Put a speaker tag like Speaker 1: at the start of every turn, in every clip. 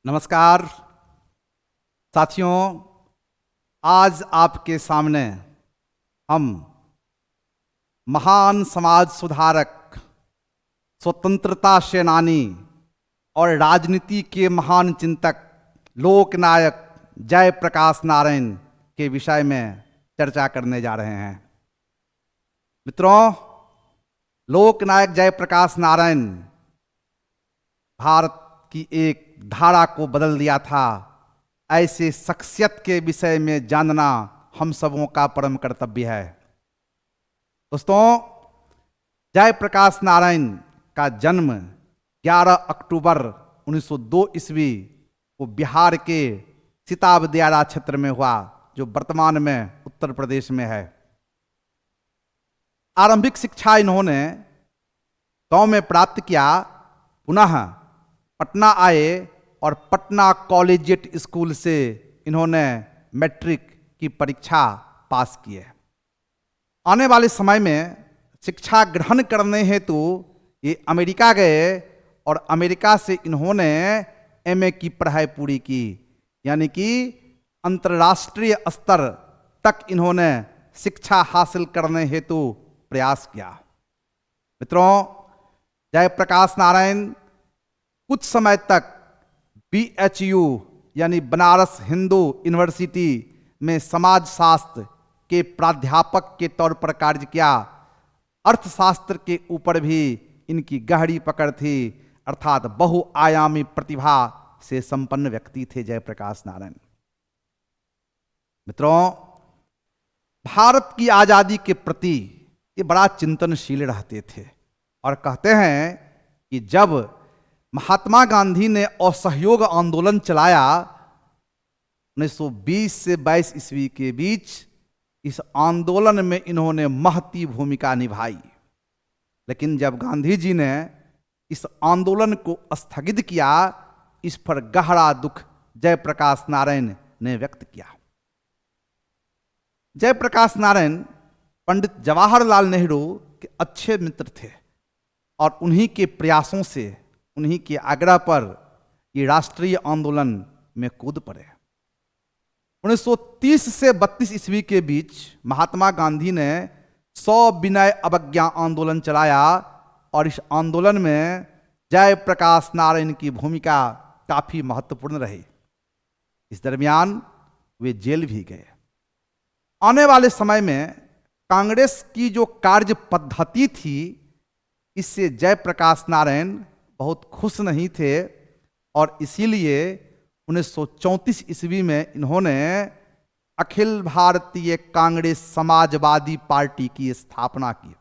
Speaker 1: नमस्कार साथियों, आज आपके सामने हम महान समाज सुधारक, स्वतंत्रता सेनानी और राजनीति के महान चिंतक लोकनायक जयप्रकाश नारायण के विषय में चर्चा करने जा रहे हैं। मित्रों, लोकनायक जयप्रकाश नारायण भारत की एक धारा को बदल दिया था। ऐसे शख्सियत के विषय में जानना हम सबों का परम कर्तव्य है। दोस्तों, जयप्रकाश नारायण का जन्म 11 अक्टूबर 1902 ईस्वी को बिहार के सिताब दियारा क्षेत्र में हुआ, जो वर्तमान में उत्तर प्रदेश में है। आरंभिक शिक्षा इन्होंने गांव में प्राप्त किया, पुनः पटना आए और पटना कॉलेजिएट स्कूल से इन्होंने मैट्रिक की परीक्षा पास की है। आने वाले समय में शिक्षा ग्रहण करने हेतु ये अमेरिका गए और अमेरिका से इन्होंने एमए की पढ़ाई पूरी की, यानी कि अंतर्राष्ट्रीय स्तर तक इन्होंने शिक्षा हासिल करने हेतु प्रयास किया। मित्रों, जयप्रकाश नारायण कुछ समय तक BHU यानी बनारस हिंदू यूनिवर्सिटी में समाजशास्त्र के प्राध्यापक के तौर पर कार्य किया। अर्थशास्त्र के ऊपर भी इनकी गहरी पकड़ थी, अर्थात बहुआयामी प्रतिभा से संपन्न व्यक्ति थे जयप्रकाश नारायण। मित्रों, भारत की आजादी के प्रति ये बड़ा चिंतनशील रहते थे और कहते हैं कि जब महात्मा गांधी ने असहयोग आंदोलन चलाया 1920 से 22 ईस्वी के बीच, इस आंदोलन में इन्होंने महती भूमिका निभाई। लेकिन जब गांधी जी ने इस आंदोलन को स्थगित किया, इस पर गहरा दुख जयप्रकाश नारायण ने व्यक्त किया। जयप्रकाश नारायण पंडित जवाहरलाल नेहरू के अच्छे मित्र थे और उन्हीं के प्रयासों से, उन्हीं के आग्रह पर ये राष्ट्रीय आंदोलन में कूद पड़े। 1930 से 32 ईस्वी के बीच महात्मा गांधी ने सविनय अवज्ञा आंदोलन चलाया और इस आंदोलन में जयप्रकाश नारायण की भूमिका काफी महत्वपूर्ण रही। इस दरमियान वे जेल भी गए। आने वाले समय में कांग्रेस की जो कार्य पद्धति थी, इससे जयप्रकाश नारायण बहुत खुश नहीं थे और इसीलिए 1934 ईस्वी में इन्होंने अखिल भारतीय कांग्रेस समाजवादी पार्टी की स्थापना की,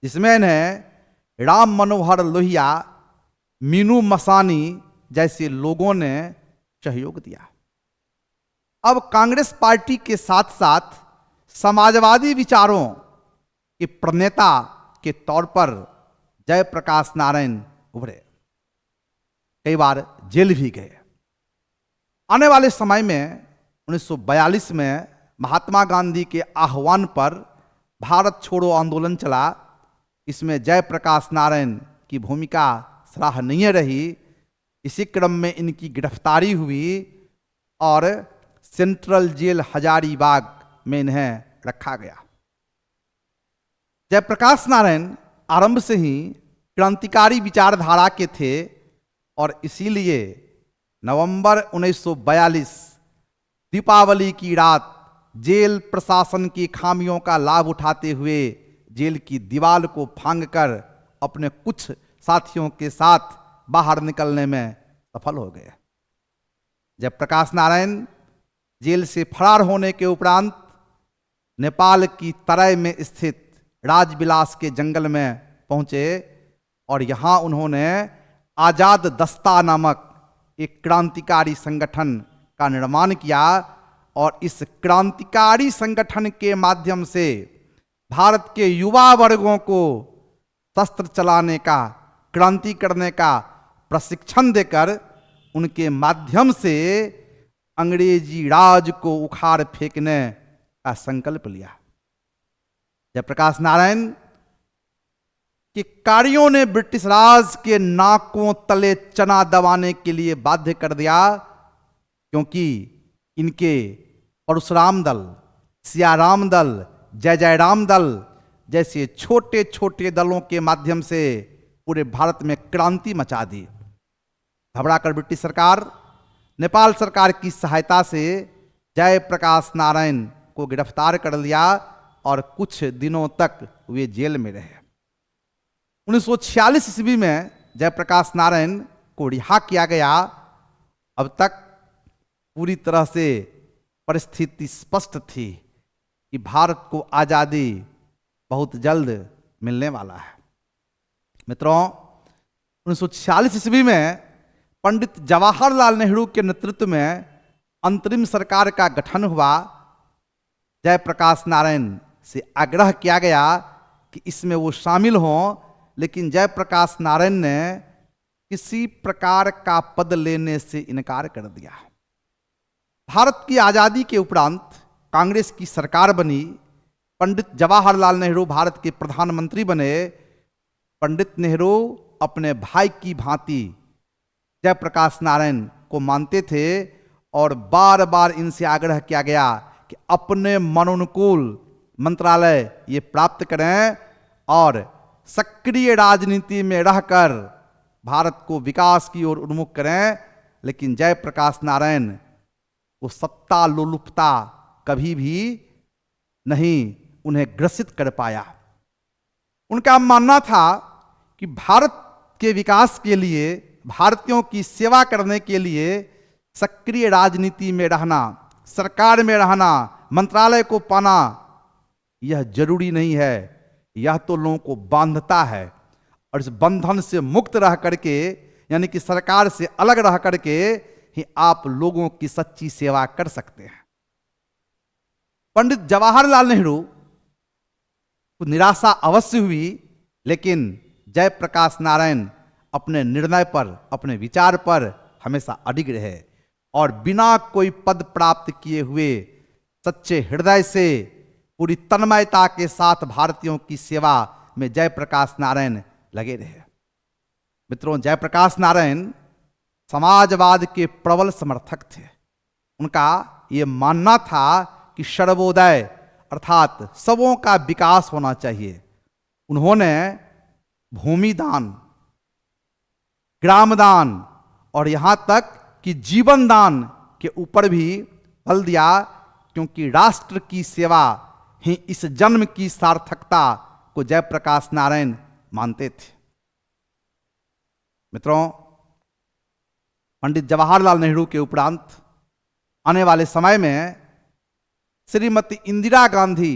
Speaker 1: जिसमें इन्हें राम मनोहर लोहिया, मीनू मसानी जैसे लोगों ने सहयोग दिया। अब कांग्रेस पार्टी के साथ साथ समाजवादी विचारों के प्रणेता के तौर पर जयप्रकाश नारायण उभरे, कई बार जेल भी गए। आने वाले समय में 1942 में महात्मा गांधी के आह्वान पर भारत छोड़ो आंदोलन चला। इसमें जयप्रकाश नारायण की भूमिका सराहनीय रही। इसी क्रम में इनकी गिरफ्तारी हुई और सेंट्रल जेल हजारीबाग में इन्हें रखा गया। जयप्रकाश नारायण आरंभ से ही क्रांतिकारी विचारधारा के थे और इसीलिए नवंबर 1942 दीपावली की रात जेल प्रशासन की खामियों का लाभ उठाते हुए जेल की दीवार को फांदकर अपने कुछ साथियों के साथ बाहर निकलने में सफल हो गए। जयप्रकाश नारायण जेल से फरार होने के उपरांत नेपाल की तराई में स्थित राजविलास के जंगल में पहुंचे और यहां उन्होंने आजाद दस्ता नामक एक क्रांतिकारी संगठन का निर्माण किया और इस क्रांतिकारी संगठन के माध्यम से भारत के युवा वर्गों को शस्त्र चलाने का, क्रांति करने का प्रशिक्षण देकर उनके माध्यम से अंग्रेजी राज को उखाड़ फेंकने का संकल्प लिया। जयप्रकाश नारायण कि कारियों ने ब्रिटिश राज के नाकों तले चना दबाने के लिए बाध्य कर दिया, क्योंकि इनके परशुराम दल, सियाराम दल, जय जयराम दल जैसे छोटे छोटे दलों के माध्यम से पूरे भारत में क्रांति मचा दी। घबराकर ब्रिटिश सरकार नेपाल सरकार की सहायता से जयप्रकाश नारायण को गिरफ्तार कर लिया और कुछ दिनों तक वे जेल में रहे। 1946 ईस्वी में जयप्रकाश नारायण को रिहा किया गया। अब तक पूरी तरह से परिस्थिति स्पष्ट थी कि भारत को आज़ादी बहुत जल्द मिलने वाला है। मित्रों, 1946 ईस्वी में पंडित जवाहरलाल नेहरू के नेतृत्व में अंतरिम सरकार का गठन हुआ। जयप्रकाश नारायण से आग्रह किया गया कि इसमें वो शामिल हों, लेकिन जयप्रकाश नारायण ने किसी प्रकार का पद लेने से इनकार कर दिया। भारत की आज़ादी के उपरांत कांग्रेस की सरकार बनी। पंडित जवाहरलाल नेहरू भारत के प्रधानमंत्री बने। पंडित नेहरू अपने भाई की भांति जयप्रकाश नारायण को मानते थे और बार बार इनसे आग्रह किया गया कि अपने मनोनुकूल मंत्रालय ये प्राप्त करें और सक्रिय राजनीति में रहकर भारत को विकास की ओर उन्मुख करें। लेकिन जयप्रकाश नारायण को सत्ता लोलुपता कभी भी नहीं उन्हें ग्रसित कर पाया। उनका मानना था कि भारत के विकास के लिए, भारतीयों की सेवा करने के लिए सक्रिय राजनीति में रहना, सरकार में रहना, मंत्रालय को पाना यह जरूरी नहीं है। यह तो लोगों को बांधता है और इस बंधन से मुक्त रह करके, यानी कि सरकार से अलग रह करके ही आप लोगों की सच्ची सेवा कर सकते हैं। पंडित जवाहरलाल नेहरू को निराशा अवश्य हुई, लेकिन जयप्रकाश नारायण अपने निर्णय पर, अपने विचार पर हमेशा अडिग रहे और बिना कोई पद प्राप्त किए हुए सच्चे हृदय से पूरी तन्मयता के साथ भारतीयों की सेवा में जयप्रकाश नारायण लगे रहे। मित्रों, जयप्रकाश नारायण समाजवाद के प्रबल समर्थक थे। उनका ये मानना था कि सर्वोदय अर्थात सबों का विकास होना चाहिए। उन्होंने भूमि दान, ग्राम दान और यहाँ तक कि जीवन दान के ऊपर भी बल दिया, क्योंकि राष्ट्र की सेवा ही इस जन्म की सार्थकता को जयप्रकाश नारायण मानते थे। मित्रों, पंडित जवाहरलाल नेहरू के उपरांत आने वाले समय में श्रीमती इंदिरा गांधी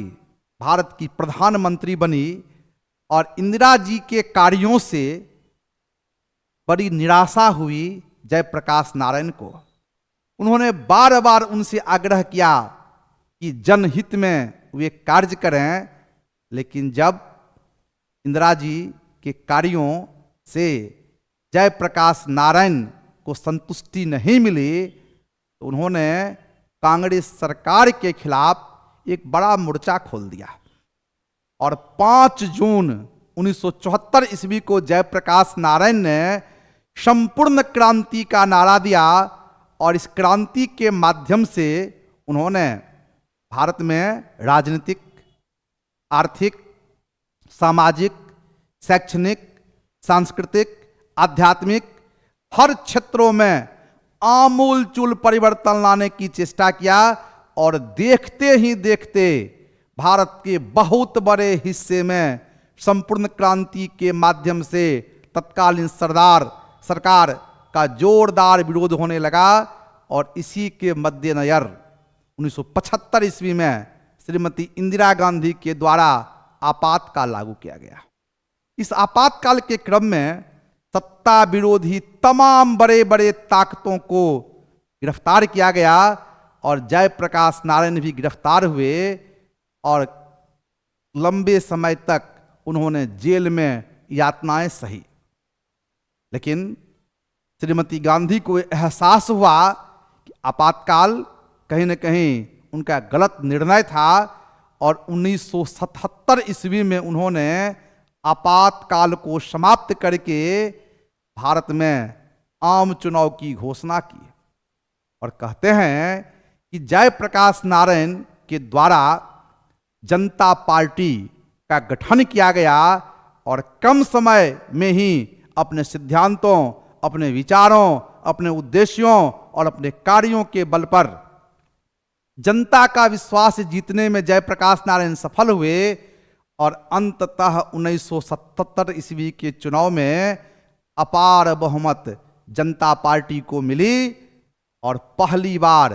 Speaker 1: भारत की प्रधानमंत्री बनी और इंदिरा जी के कार्यों से बड़ी निराशा हुई जयप्रकाश नारायण को। उन्होंने बार बार उनसे आग्रह किया कि जनहित में वे कार्य करें, लेकिन जब इंदिरा जी के कार्यों से जयप्रकाश नारायण को संतुष्टि नहीं मिली तो उन्होंने कांग्रेस सरकार के खिलाफ एक बड़ा मोर्चा खोल दिया और 5 जून 1974 ईस्वी को जयप्रकाश नारायण ने संपूर्ण क्रांति का नारा दिया और इस क्रांति के माध्यम से उन्होंने भारत में राजनीतिक, आर्थिक, सामाजिक, शैक्षणिक, सांस्कृतिक, आध्यात्मिक हर क्षेत्रों में आमूलचूल परिवर्तन लाने की चेष्टा किया और देखते ही देखते भारत के बहुत बड़े हिस्से में संपूर्ण क्रांति के माध्यम से तत्कालीन सरकार का जोरदार विरोध होने लगा और इसी के मद्देनजर 1975 ईस्वी में श्रीमती इंदिरा गांधी के द्वारा आपातकाल लागू किया गया। इस आपातकाल के क्रम में सत्ता विरोधी तमाम बड़े बड़े ताकतों को गिरफ्तार किया गया और जयप्रकाश नारायण भी गिरफ्तार हुए और लंबे समय तक उन्होंने जेल में यातनाएं सही। लेकिन श्रीमती गांधी को एहसास हुआ कि आपातकाल कहीं न कहीं उनका गलत निर्णय था और 1977 ईस्वी में उन्होंने आपातकाल को समाप्त करके भारत में आम चुनाव की घोषणा की और कहते हैं कि जयप्रकाश नारायण के द्वारा जनता पार्टी का गठन किया गया और कम समय में ही अपने सिद्धांतों, अपने विचारों, अपने उद्देश्यों और अपने कार्यों के बल पर जनता का विश्वास जीतने में जयप्रकाश नारायण सफल हुए और अंततः 1977 ईस्वी के चुनाव में अपार बहुमत जनता पार्टी को मिली और पहली बार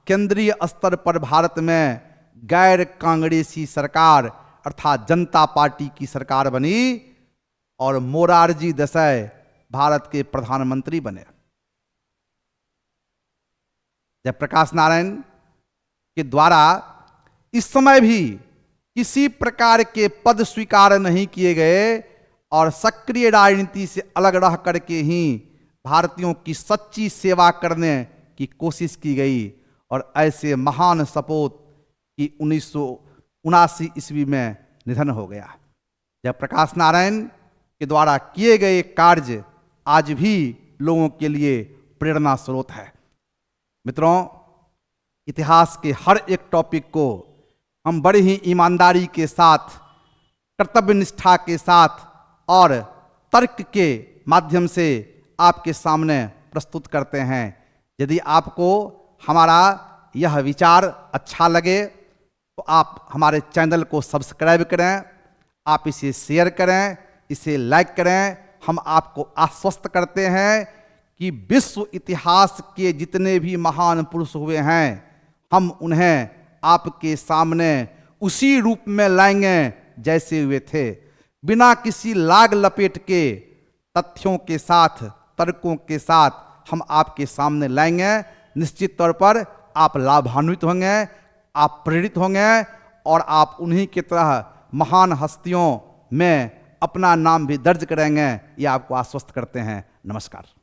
Speaker 1: केंद्रीय स्तर पर भारत में गैर कांग्रेसी सरकार अर्थात जनता पार्टी की सरकार बनी और मोरारजी देसाई भारत के प्रधानमंत्री बने। जयप्रकाश नारायण के द्वारा इस समय भी किसी प्रकार के पद स्वीकार नहीं किए गए और सक्रिय राजनीति से अलग रह करके ही भारतीयों की सच्ची सेवा करने की कोशिश की गई और ऐसे महान सपूत की 1979 ईस्वी में निधन हो गया। जयप्रकाश नारायण के द्वारा किए गए कार्य आज भी लोगों के लिए प्रेरणा स्रोत है। मित्रों, इतिहास के हर एक टॉपिक को हम बड़ी ही ईमानदारी के साथ, कर्तव्य निष्ठा के साथ और तर्क के माध्यम से आपके सामने प्रस्तुत करते हैं। यदि आपको हमारा यह विचार अच्छा लगे तो आप हमारे चैनल को सब्सक्राइब करें, आप इसे शेयर करें, इसे लाइक करें। हम आपको आश्वस्त करते हैं कि विश्व इतिहास के जितने भी महान पुरुष हुए हैं हम उन्हें आपके सामने उसी रूप में लाएंगे जैसे हुए थे, बिना किसी लाग लपेट के तथ्यों के साथ, तर्कों के साथ हम आपके सामने लाएंगे। निश्चित तौर पर आप लाभान्वित होंगे, आप प्रेरित होंगे और आप उन्हीं की तरह महान हस्तियों में अपना नाम भी दर्ज करेंगे। ये आपको आश्वस्त करते हैं। नमस्कार।